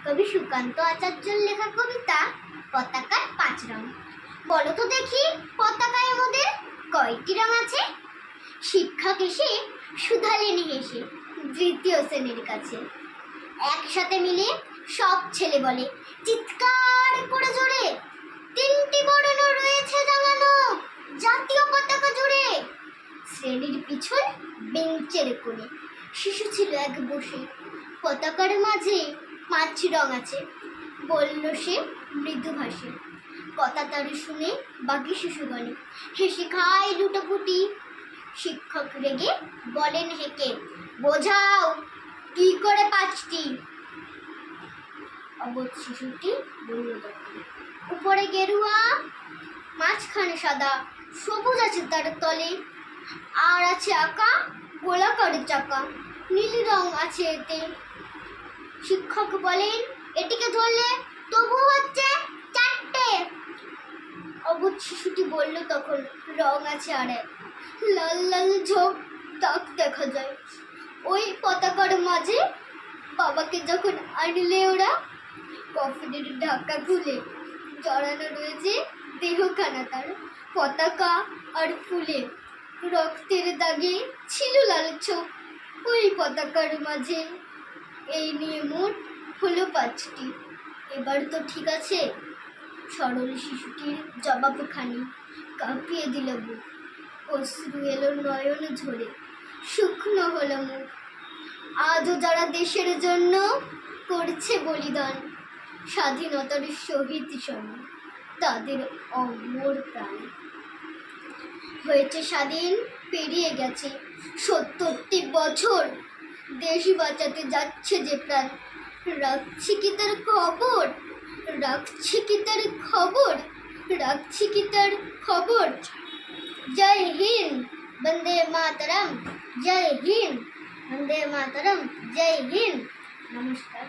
কবি সুকান্ত আচার্যের লেখা কবিতা পতাকার 5 রং। বলো তো দেখি, পতাকায় আমাদের কয়টি রং আছে? শিক্ষক এসে শুধালেন হেসে দ্বিতীয় শ্রেণীর কাছে। একসাথে মিলে সব ছেলে বলে চিৎকার করে জোরে, 3টি বর্ণ রয়েছে রাঙানো জাতীয় পতাকা জুড়ে। শ্রেণীর পিছন বেঞ্চের কোণে শিশু ছিল এক বসে, পতাকার মাঝে 5 রং আছে বলল সে মৃদু ভাষে। কথা তার শুনে বাকি শিশুগণে হেসে খায় লুটোপুটি। শিক্ষক রেগে বলেন হেঁকে, বোঝাও কি করে 5টি? অবোধ শিশুটি বলল তখন, উপরে গেরুয়া, মাঝখানে সাদা, সবুজ আছে তার তলে, আর আছে আঁকা গোলাকার চাকা, নীল রং আছে এতে। শিক্ষক বলেন, এটিকে ধরলে তবু হচ্ছে 4টে। অবোধ শিশুটি বলল তখন, রং আছে আর এক, লাল লাল ঝোপ দাগ দেখা যায় ওই পতাকার মাঝে। বাবাকে যখন আনলে ওরা, কফিনের ঢাকা খুলে জড়ানো রয়েছে দেহখানা তার পতাকা আর ফুলে। রক্তের দাগে ছিল লাল ছোপ ওই পতাকার মাঝে। এই নিয়ে মোট হলো 5টি। এবার তো ঠিক আছে? সরল শিশুটির জবাবখানি কাঁপিয়ে দিল বুক, অশ্রু এলো নয়ন ঝরে, শুকনো হলো মুখ। আজও যারা দেশের জন্য করছে বলিদান, স্বাধীনতার শহীদ সম তাদের অমর প্রাণ। হয়েছে স্বাধীন, পেরিয়ে গেছে 70টি বছর, দেশ বাঁচাতে যাচ্ছে যে প্রাণ। রাখছি কি তার খবর? রাখছি কি তার খবর? রাখছি কি তার খবর? জয় হিন্দ, বন্দে মাতরম। জয় হিন্দ, বন্দে মাতরম। জয় হিন্দ। নমস্কার।